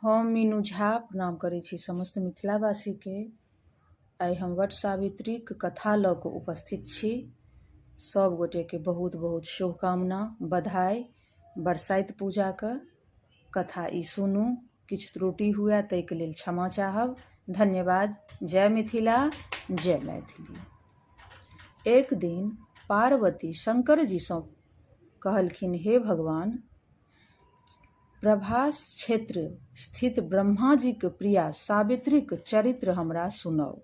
हम मीनू झा प्रणाम करै छी समस्त मिथिलावासीके। आइ हम वट सावित्रीक कथा लऽ कऽ उपस्थित छी। सब गोटेके बहुत बहुत शुभकामना, बधाई। बरसाइत पूजाके कथा ई सुनू, किछु त्रुटि हुए ताहिके लेल क्षमा चाहब। धन्यवाद। जय मिथिला, जय मैथिली। एक दिन पार्वती शंकर जीसँ कहलखिन, हे भगवान, प्रभास क्षेत्र स्थित ब्रह्मा जी के प्रिया सावित्रीक चरित्र हमरा सुनाउ,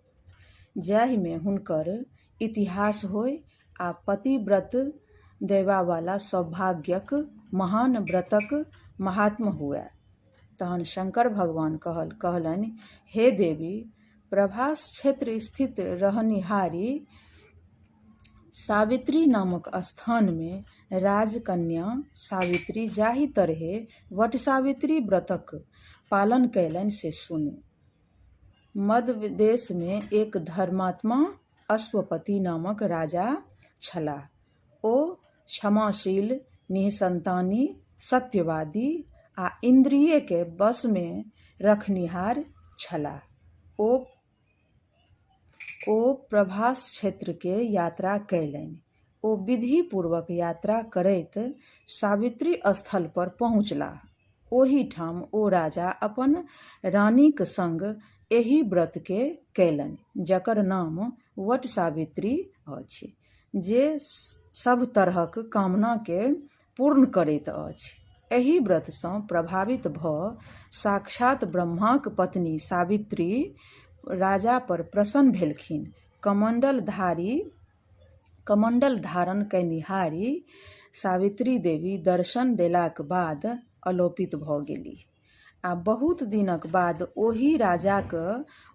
जाहिमे हुनकर इतिहास होय आ पतिव्रत देवावाला सौभाग्यक महान व्रतक महात्म हुए। तहन शंकर भगवान कहलनि, हे देवी, प्रभास क्षेत्र स्थित रहनिहारी सावित्री नामक स्थान में राजकन्या सावित्री जाहि तरहे वट सावित्री व्रतक पालन कैलनि से सुनू। मध्य देश में एक धर्मात्मा अश्वपति नामक राजा छलाह। ओ क्षमाशील, निसंतानी, सत्यवादी आ इंद्रिय के बस में रखनिहार छलाह। ओ प्रभास क्षेत्र के यात्रा कैलनि। ओ विधि पूर्वक यात्रा करैत सावित्री स्थल पर पहुँचलाह। ओही ठाम ओ राजा अपन रानीक संग एहि व्रत के कैलनि, जकर नाम वट सावित्री अछि, जे सब तरहक कामना के पूर्ण करैत अछि। एहि व्रत सँ प्रभावित भऽ साक्षात ब्रह्माक पत्नी सावित्री राजा पर प्रसन्न भेलखिन। कमंडल धारण कैनिहारी सावित्री देवी दर्शन देलाक बाद अलोपित भऽ गेलीह। आ बहुत दिनक बाद ओहि राजाक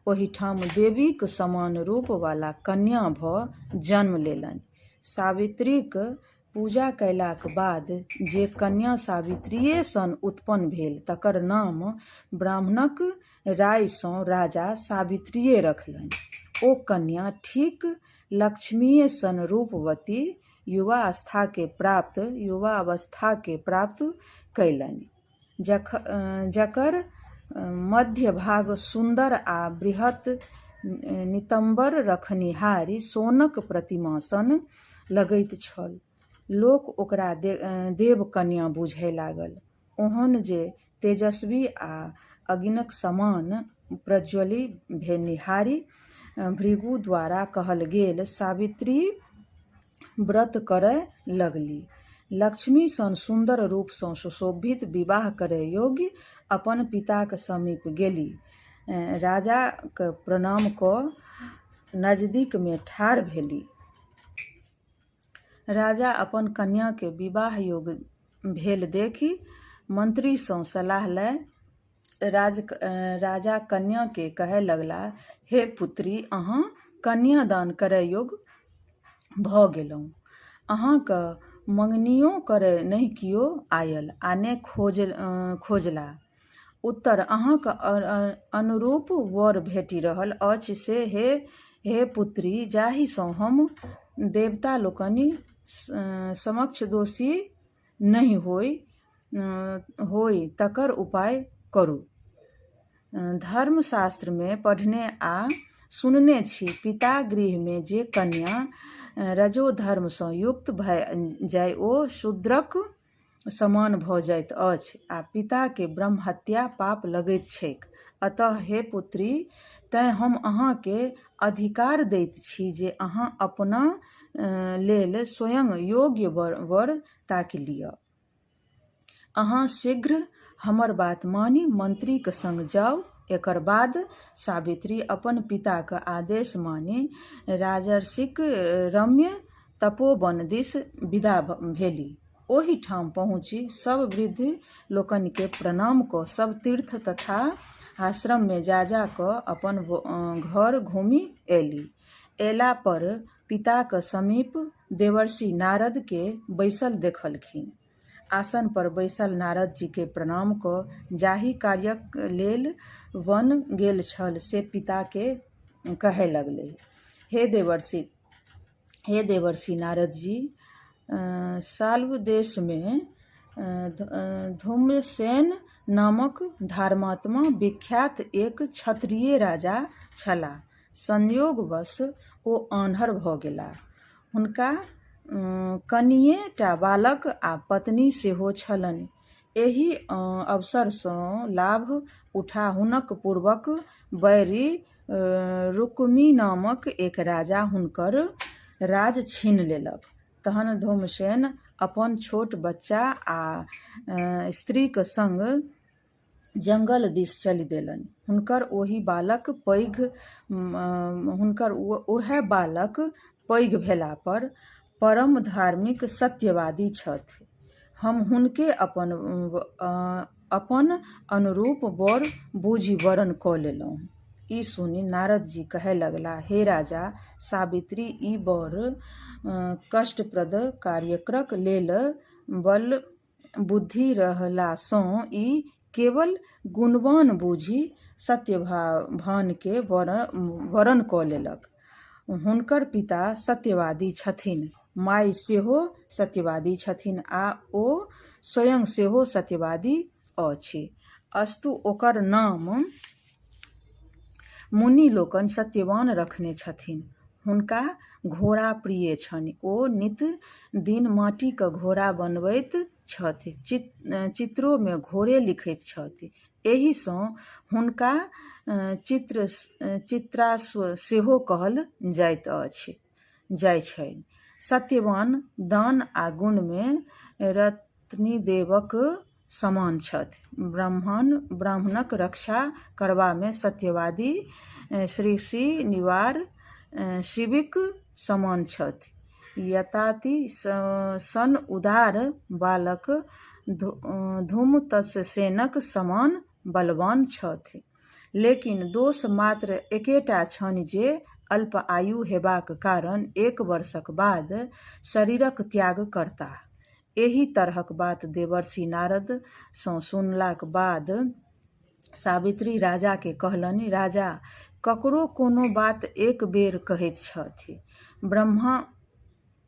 ओहिठाम देवीक समान रूप वाला कन्या भऽ जन्म लेलनि। सावित्रीक पूजा कयलाक बाद जे कन्या सावित्रिये सन उत्पन्न भेल, तकर नाम ब्राह्मणक राय सँ राजा सावित्रिये रखलनि। ओ कन्या ठीक लक्ष्मीये सन रूपवती युवावस्था के प्राप्त कैलनि, जकर मध्य भाग सुंदर आ बृहत नितंबर रखनिहारी सोनक प्रतिमा सन लगैत छल। लोक ओकरा देव कन्या बुझय लागल, ओहन जे तेजस्वी आ अग्निक समान प्रज्वली भेनिहारी भृगु द्वारा कहल गेल सावित्री व्रत करय लगली। लक्ष्मी सन सुंदर रूप सँ सुशोभित, विवाह करय योग्य अपन पिताक समीप गेली। राजाक प्रणाम कऽ नजदीक में ठाढ़ भेली। राजा अपन कन्या के विवाह योग्य भेल देखि मंत्री सँ सलाह लय राजा कन्या के कहय लगला, हे पुत्री, अहाँ कन्यादान करय योग्य भऽ गेलहुँ। अहाँक मंगनियो करय नहि कियो आयल आ ने खोजला। उत्तर अहाँक अनुरूप वर भेटि रहल अछि से हे पुत्री, जाहि सँ हम देवता लोकनि समक्ष दोषी नहि होई तकर उपाय करू। धर्मशास्त्र में पढ़ने आ सुनने छी, पिता गृह में जे कन्या रजोधर्म सँ युक्त भऽ जाय ओ शूद्रक समान भऽ जाइत अछि आ पिता के ब्रह्म हत्या पाप लगैत छैक। अतः हे पुत्री, तैं हम अहाँ के अधिकार दैत छी जे अहाँ अपना लेल स्वयं योग्य वर ताकि लिअ। अहाँ शीघ्र हमर बात मानी मंत्रीक संग जाउ। एकर बाद सावित्री अपन पिताक आदेश मानि राजर्षिक रम्य तपोवन दिस विदा भेली। ओहि ठाम पहुँची सब वृद्ध लोकनि के प्रणाम कऽ सब तीर्थ तथा आश्रम में जा कऽ अपन घर घूमि एली। एला पर पिताक समीप देवर्षि नारद के बैसल देखलखिन। आसन पर बैसल नारद जी के प्रणाम कऽ जाहि कार्यक लेल वन गेल छल से पिता के कहय लगलै, हे देवर्षि नारद जी, साल्व देश में धूम्रसेन नामक धर्मात्मा विख्यात एक क्षत्रिय राजा छलाह। संयोगवश ओ आन्हर भऽ गेलाह। हुनका कनिये टा बालक आ पत्नी सेहो छलनि। एहि अवसरसँ लाभ उठा हुनक पूर्वक बैरी रुक्मी नामक एक राजा हुनकर राज छीन लेलक। तहन धूमसेन अपन छोट बच्चा आ स्त्रीक संग जंगल दिस चलि देलनि। हुनकर ओहे बालक पैघ भेला पर परम धार्मिक सत्यवादी छथि। हम हुनके अपन अनुरूप वर बूझि वरण कऽ लेलहुँ। ई सुनि नारद जी कहै लगला, हे राजा, सावित्री ई बड़ कष्टप्रद कार्यक्रक लेल बल बुद्धि रहलासँ ई केवल गुणवान बूझि सत्यभान के वरण कऽ लेलक। हुनकर पिता सत्यवादी छथिन, माय सेहो सत्यवादी छथिन आ ओ स्वयं सेहो सत्यवादी अछि। अस्तु ओकर नाम मुनि लोकनि सत्यवान रखने छथिन। हुनका घोड़ा प्रिय छनि। ओ नित दिन माटिक घोड़ा बनबैत छथि, चित्रोमे घोड़े लिखैत छथि। एहिसँ हुनका चित्राश्व सेहो कहल जाइ छनि। सत्यवान दान आ गुणमे रत्नदेवक समान छथि। ब्राह्मणक रक्षा करबामे सत्यवादी ऋषि निवार शिविक समान छथि। यताति सन उदार बालक धूमतसेनक समान बलवान छथि। लेकिन दोष मात्र एकेटा छनि जे अल्प आयु हेबाक कारण 1 वर्षक बाद शरीरक त्याग करताह। एहि तरहक बात देवर्षि नारद सँ सुनलाक बाद सावित्री राजा के कहलनि, राजा, ककरो कोनो बात एक बेर कहैत छथि,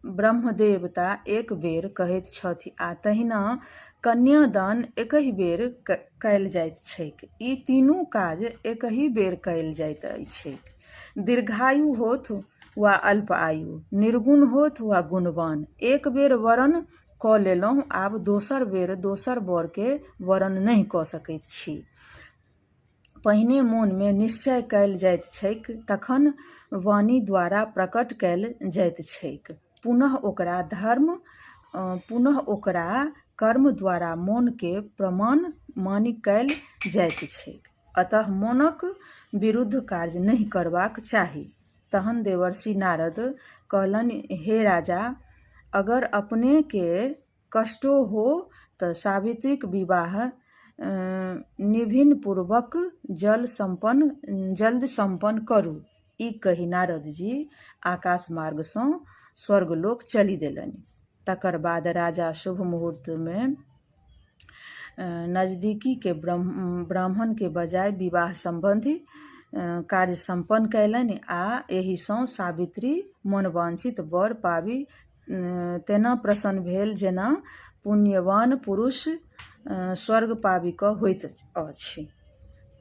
ब्रह्मदेवता एक बेर कहैत छथि आ तहिना कन्यादान एकहि बेर कयल जाइत छैक। ई तीनू काज एकहि बेर कयल जाइत छैक। दीर्घायु होथ वा अल्प आयु, निर्गुण होथ वा गुणवान। एक बेर वरण कऽ लेलहुँ, आब दोसर बेर दोसर वर के वरण नहि कऽ सकैत छी। पहिने मोनमे निश्चय कयल जाइत छैक, तखन वाणी द्वारा प्रकट कयल जाइत छैक, पुनः ओकरा कर्म द्वारा मोन के प्रमाण मानि कयल जाइत छैक। अतः मोनक विरुद्ध कार्य नहीं करबाक चाही। तहन देवर्षि नारद कहलनि, हे राजा, अगर अपने के कष्टो हो तऽ सावित्रीक विवाह निभिन पूर्वक जल्द संपन्न करू। ई कहि नारद जी आकाश मार्ग सँ स्वर्गलोक चलि देलनि। तकर बाद राजा शुभ मुहूर्त में नजदीकी के ब्राह्मण के बजाय विवाह संबंधी कार्य संपन्न कयलनि आ एहि सँ सावित्री मनवांछित वर पाबि तेना प्रसन्न भेल जेना पुण्यवान पुरुष स्वर्ग पाबि कऽ होइत अछि।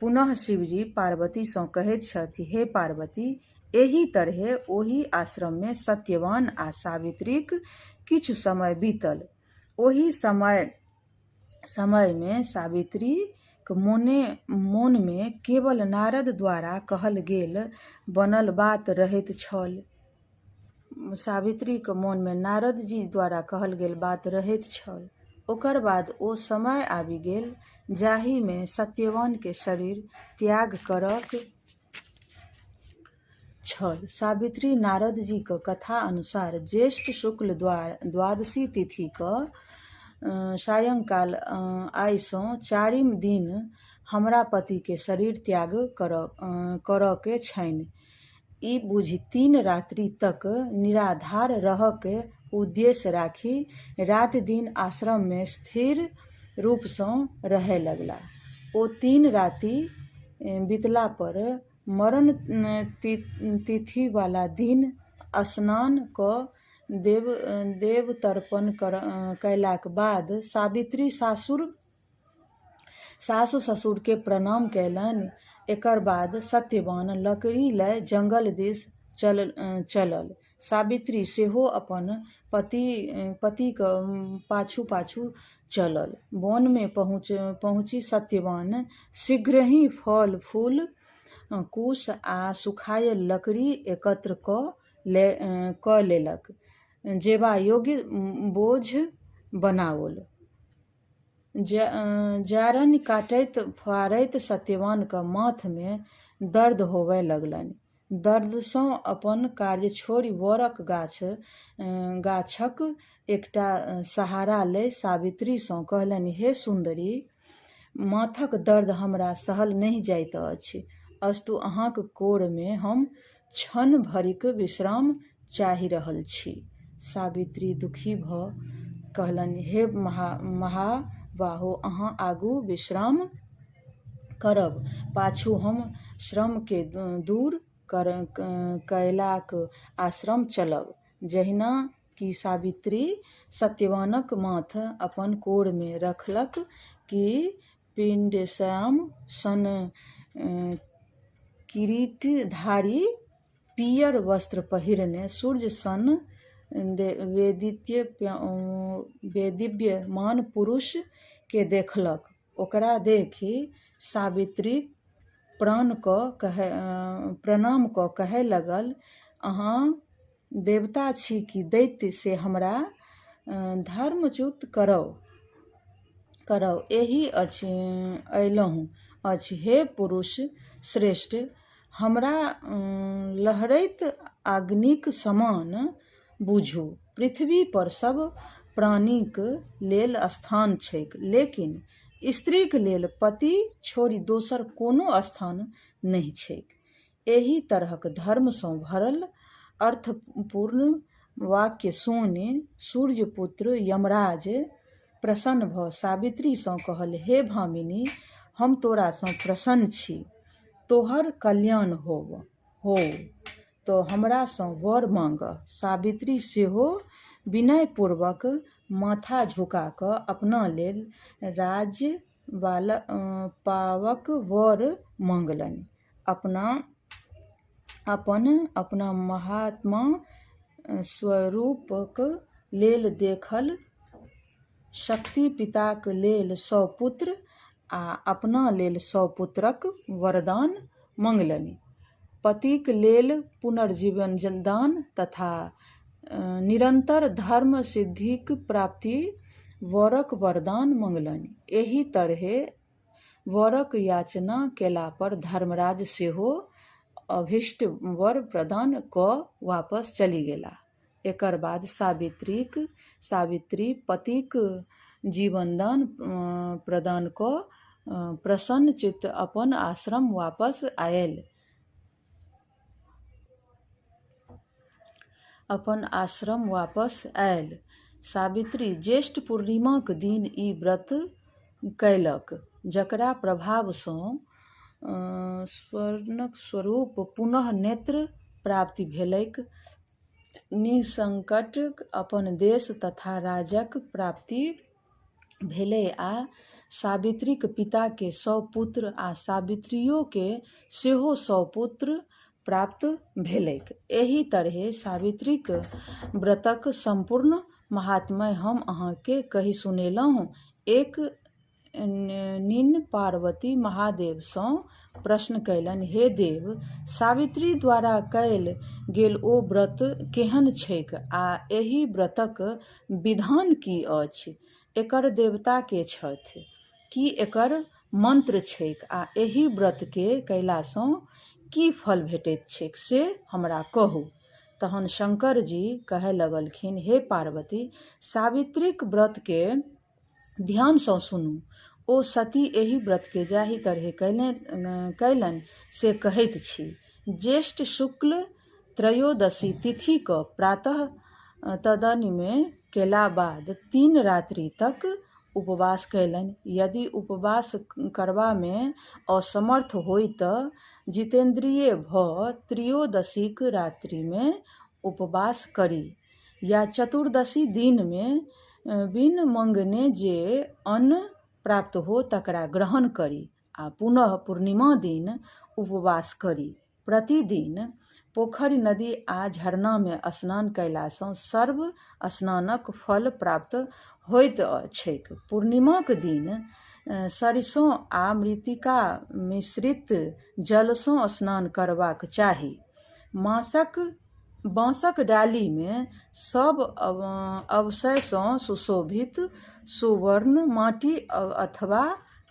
पुनः शिवजी पार्वती सँ कहैत छथि, हे पार्वती, एहि तरहे ओहि आश्रम में सत्यवान आ सावित्रीक किछु समय बीतल। ओहि समय में सावित्रीक मोन में केवल नारद द्वारा कहल गेल बनल बात रहैत छल। सावित्रीक मोन में नारद जी द्वारा कहल गेल बात रहैत छल। ओकर बाद ओ समय आबि गेल जाहि में सत्यवान के शरीर त्याग करक छल। सावित्री नारद जी क कथा अनुसार ज्येष्ठ शुक्ल द्वादशी तिथि क सायंकाल आइ सँ 4म दिन हमरा पति के शरीर त्याग करऽ के छनि। ई बुझि 3 रात्रि तक निराधार रहऽ के उद्देश्य राखी राति दिन आश्रम में स्थिर रूप सँ रहै लगला। ओ 3 राति बीतला पर मरण तिथि वाला दिन स्नान कऽ देव तर्पण कयलाक बाद सावित्री सासु ससुर के प्रणाम कयलनि। एकर बाद सत्यवान लकड़ी लय जंगल दिस चलल। सावित्री सेहो अपन पतिक पाछू पाछू चलल। वन में पहुँची सत्यवान शीघ्रहि फल फूल कुश आ सुखायल लकड़ी एकत्र क लेलक। जेबा योग्य बोझ बनाओल। जारनि काटैत फाड़ैत सत्यवानक माथ में दर्द होबय लगलनि। दर्दसँ अपन कार्य छोड़ि वरक गाछक एकटा सहारा लय सावित्रीसँ कहलनि, हे सुन्दरी, माथक दर्द हमरा सहल नहि जाइत अछि, अस्तु अहाँक कोर में हम क्षण भरिक विश्राम चाहि रहल छी। सावित्री दुखी भ कहलनि, हे महाबाहो, अहाँ आगू विश्राम करब, पाछू हम श्रम के दूर कयलाक आश्रम चलब। जहिना कि सावित्री सत्यवानक माथ अपन कोर में रखलक कि पिंडश्याम सन किरीटधारी पियर वस्त्र पहिरने सूर्य सन वेदिव्यमान पुरुष के देखलक। ओकरा देखि सावित्री प्रणाम क कहे लगल, अहाँ देवता छी कि दैत्य, से हमरा धर्मच्युत करौ एहि अयलहुँ अछि। हे पुरुष श्रेष्ठ, हमरा लहरैत अग्निक समान बुझू। पृथ्वी पर सब प्राणीक लेल स्थान छैक, लेकिन स्त्रीक लेल पति छोड़ि दोसर कोनो स्थान नहि छैक। एहि तरहक धर्मसँ भरल अर्थपूर्ण वाक्य सुनि सूर्यपुत्र यमराज प्रसन्न भ सावित्रीसँ कहल, हे भामिनी, हम तोरासँ प्रसन्न छी। तोहर कल्याण हो तो हमरासँ वर मांग। सावित्री सेहो विनयपूर्वक माथा झुका क अपना लेल राज्य पावक वर मांगलनि। अपना महात्मा स्वरूपक लेल देखल शक्ति, पिताक लेल 100 पुत्र आ अपना लेल 100 पुत्रक वरदान मंगलनि। पतिक लेल पुनर्जीवन दान तथा निरंतर धर्म सिद्धिक प्राप्ति वरक वरदान मंगलनि। एहि तरहे वरक याचना केला पर धर्मराज सेहो अभीष्ट वर प्रदान क वापस चलि गेला। एकर बाद सावित्री पतिक जीवनदान प्रदान क प्रसन्न चित्त अपन आश्रम वापस आयल। सावित्री ज्येष्ठ पूर्णिमाक दिन ई व्रत कयलक, जकरा प्रभावसँ स्वर्णक स्वरूप पुनः नेत्र प्राप्ति भेलैक। निसंकट अपन देश तथा राज्यक प्राप्ति भेलै आ सावित्रीक पिता के 100 पुत्र आ सावित्रियो के सेहो 100 पुत्र प्राप्त भेलैक। एहि तरहे सावित्रीक व्रतक संपूर्ण महात्म्य हम अहाँके कहि सुनेलहुँ। एक दिन पार्वती महादेवसँ प्रश्न कयलनि, हे देव, सावित्री द्वारा कयल गेल ओ व्रत केहन छैक आ एहि व्रतक विधान की अछि? एकर देवता के छथि? की एकर मंत्र छैक आ एहि व्रत के कयलासँ की फल भेटैत छैक से हमरा कहू। तहन शंकर जी कहे लगलखिन, हे पार्वती, सावित्रीक व्रत के ध्यानसँ सुनू। ओ सती एहि व्रत के जाहि तरहे कयलनि से कहैत छी। ज्येष्ठ शुक्ल त्रयोदशी तिथि क प्रातः तदनी में केला बाद 3 रात्रि तक उपवास कयलनि। यदि उपवास करबा में असमर्थ होइ त जितेंद्रिय भ त्रयोदशीक रात्रि में उपवास करी, या चतुर्दशी दिन में बिन मंगने जे अन्न प्राप्त हो तकरा ग्रहण करी आ पुनः पूर्णिमा दिन उपवास करी। प्रतिदिन पोखरि नदी आ झरना में स्नान कयलासँ सर्व स्नानक फल प्राप्त होइत छैक। पूर्णिमाक दिन सरिसों आ मृत्तिका मिश्रित जलसँ स्नान करबाक चाही। बाँसक डाली में सब अवशयसँ सुशोभित सुवर्ण माटी अथवा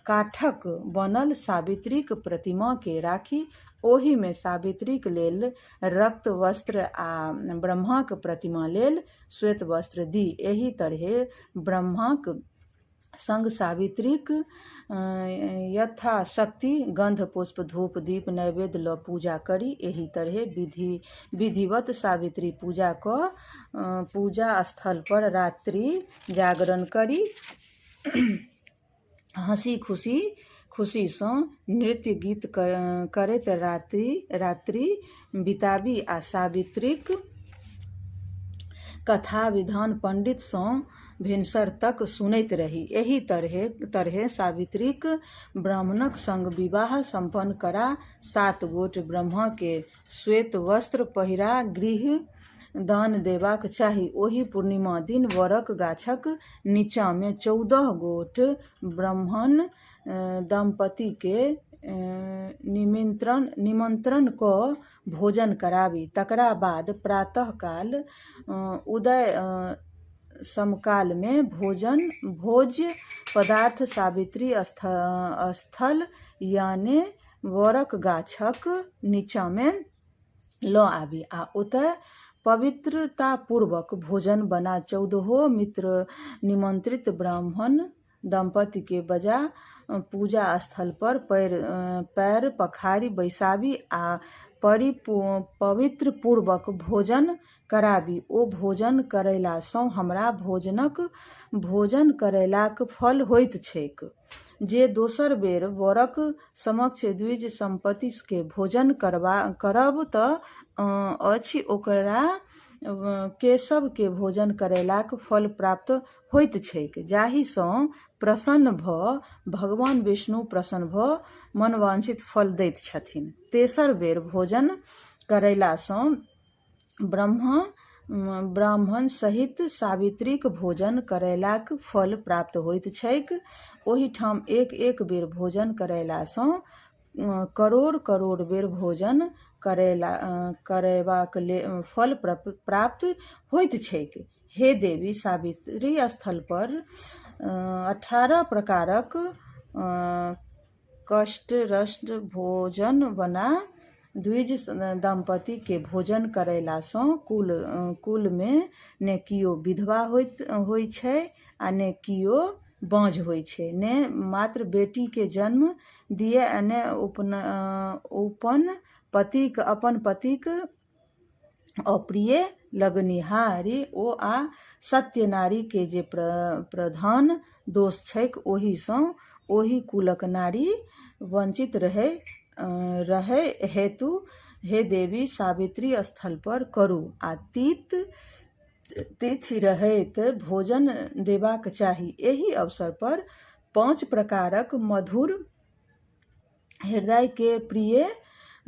काठक बनल सावित्रीक प्रतिमा के राखी ओहि में सावित्रीक लेल रक्त वस्त्र आ ब्रह्माक प्रतिमा लेल श्वेत वस्त्र दी। एही तरहे ब्रह्माक संग सावित्रीक यथाशक्ति गंध पुष्प धूप दीप नैवेद्य ल पूजा करी। एही तरहे विधिवत सावित्री पूजा क पूजा स्थल पर रात्रि जागरण करी। हंसी खुशी सँ नृत्य गीत करैत रात्रि बिताबी आ सावित्रीक कथा विधान पंडित सँ भिनसर तक सुनैत रही। एही तरहे सावित्रीक ब्राह्मणक संग विवाह संपन्न करा 7 गोट ब्रह्मा के श्वेत वस्त्र पहिरा गृह दान देबाक चाही। ओही पूर्णिमा दिन वरक गाछक नीचाँ में 14 गोट ब्राह्मण दंपति के निमंत्रण क भोजन कराबी। तकरा बाद प्रातः काल उदय समकाल में भोज पदार्थ सावित्री स्थल यानी वरक गाछक नीचा में ल आबी आ ओतय पवित्रता पूर्वक भोजन बना 14 मित्र निमंत्रित ब्राह्मण दंपति के बजा पूजा स्थल पर पैर पखारी बैसाबी आ पवित्र पूर्वक भोजन कराबी। ओ भोजन करैलासँ हमरा भोजन करैलाक फल होइत छैक। जे दोसर बेर वरक समक्ष द्विज संपत्ति के भोजन करब तऽ अछि ओकरा केशव के भोजन करैलाक फल प्राप्त होइत छैक। जाहि सँ प्रसन्न भगवान विष्णु प्रसन्न मनवांछित फल दैत छथिन। तेसर बेर भोजन करैलासँ ब्राह्मण सहित सावित्रीक भोजन करैलाक फल प्राप्त होइत छैक। ओहि ठाम एक बेर भोजन करैलासँ करोड़ बेर भोजन करैबाक फल प्राप्त होइत छैक। हे देवी, सावित्री स्थल पर 18 प्रकारक कष्टरष्ट भोजन बना द्विज दंपति के भोजन करैलासँ कुल में ने कियो विधवा होइ छै आ ने कियो बाँझ होइ छै, ने मात्र बेटी के जन्म दिए ने अपन पतिक अप्रिय लगनिहारी ओ आ सत्य नारी के जे प्रधान दोष छैक ओहि सँ ओहि कुलक नारी वंचित रहै हेतु हे देवी सावित्री स्थल पर करू आ तिथि रहैत भोजन देबाक चाही। एही अवसर पर 5 प्रकारक मधुर हृदय के प्रिय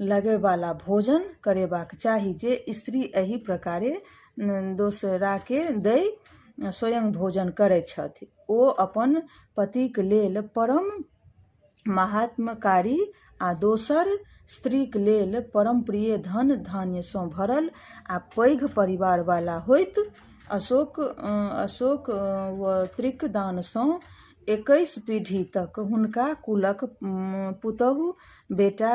लगे वाला भोजन करेबाक चाही। जे स्त्री एही प्रकारे दोसरा के दै स्वयं भोजन करै छथि ओ अपन पतिक लेल परम महात्मकारी आ दोसर स्त्रीक लेल परम प्रिय धन धान्य सँ भरल आ पैघ परिवार वाला होइत। अशोक व दान सँ 21 पीढ़ी तक हुनका कुलक पुतहु बेटा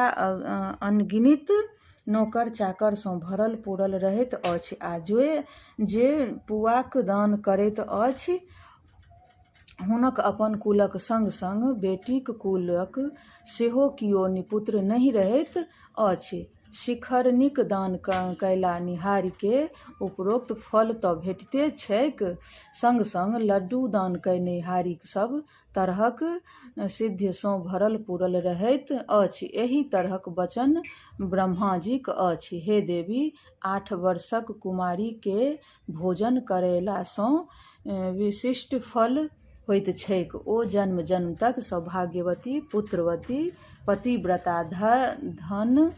अनगिनित नौकर चाकर सँ भरल पूरल रहैत अछि। आ जे पुआक दान करैत अछि हुनक अपन कुलक संग संग बेटीक कुलक सेहो कियो निपुत्र नहि रहैत अछि। शिखरनीक दान कयला निहारी के उपरोक्त फल तऽ भेटिते छैक, संग संग लड्डू दान कयनिहारी सब तरहक सिद्धि सँ भरल पूरल रहैत अछि। एही तरहक वचन ब्रह्माजीक अछि। हे देवी, 8 वर्षक कुमारी के भोजन करैला सँ विशिष्ट फल होइत छैक। ओ जन्म जन्म तक सौभाग्यवती, पुत्रवती, पतिव्रता, धन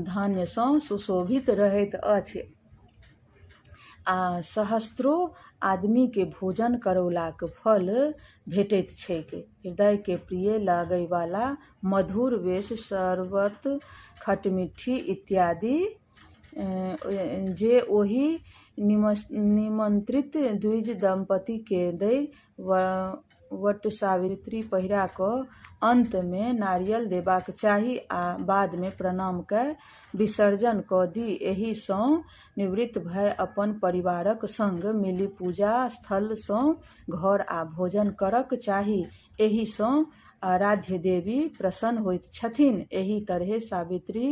धान्यसँ सुशोभित रहैत अछि आ सहस्त्रो आदमीके भोजन करौलाक फल भेटैत छैक। हृदयके प्रिय लागैवाला मधुर वेश, शर्बत, खटमिठी इत्यादि जे ओहि निमंत्रित द्विज दंपतिके दै वटसावित्री पहिरा कऽ अंतमे नारियल देबाक चाही आ बादमे प्रणाम कऽ विसर्जन कऽ दी। एहिसँ निवृत्त भऽ अपन परिवारक संग मिलि पूजा स्थलसँ घर आ भोजन करक चाही। एहिसँ आराध्य देवी प्रसन्न होइत छथिन। एहि तरहें सावित्री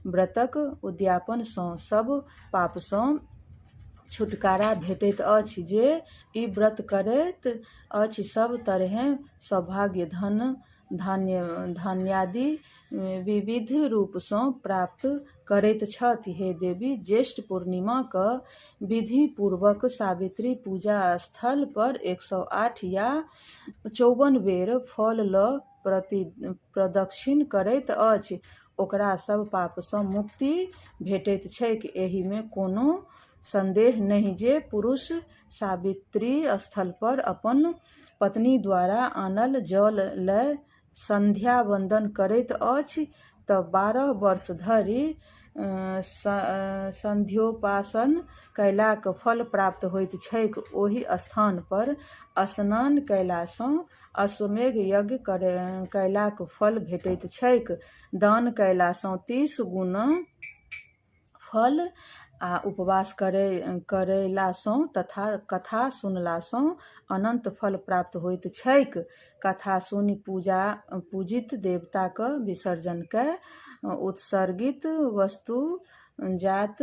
व्रतक उद्यापनसँ सब पापसँ छुटकारा भेटैत अछि। जे ई व्रत करैत अछि सब तरहें सौभाग्य, धन धान्यादि विविध रूपसँ प्राप्त करैत छथि। हे देवी, ज्येष्ठ पूर्णिमाक विधि पूर्वक सावित्री पूजा स्थल पर 108 या 54 बेर फल लऽ प्रदक्षिण करैत अछि, ओकरा सब पापसँ मुक्ति भेटैत छैक। एहिमे कोनो संदेह नहि जे पुरुष सावित्री स्थल पर अपन पत्नी द्वारा आनल जल लऽ संध्या वंदन करैत अछि तऽ 12 वर्ष धरि संध्योपासन कयलाक फल प्राप्त होइत छैक। ओहि स्थान पर स्नान कयलासँ अश्वमेध यज्ञ कयलाक फल भेटैत छैक। दान कयलासँ 30 गुना फल आ उपवास करैलासँ तथा कथा सुनलासँ अनंत फल प्राप्त होइत छैक। कथा सुनि पूजित देवताक विसर्जन कऽ उत्सर्गित वस्तु जात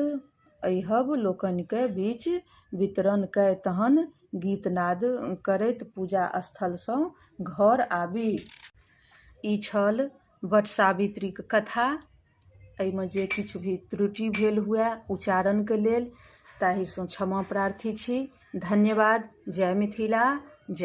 अइहब लोकनिके बीच वितरण कऽ तहन गीतनाद करैत पूजा स्थलसँ घर आबी। ई छल वटसावित्रीक कथा। एहिमे जे किछु भी त्रुटि भेल हुए उच्चारणके लेल ताहिसँ क्षमा प्रार्थी छी। धन्यवाद। जय मिथिला। जय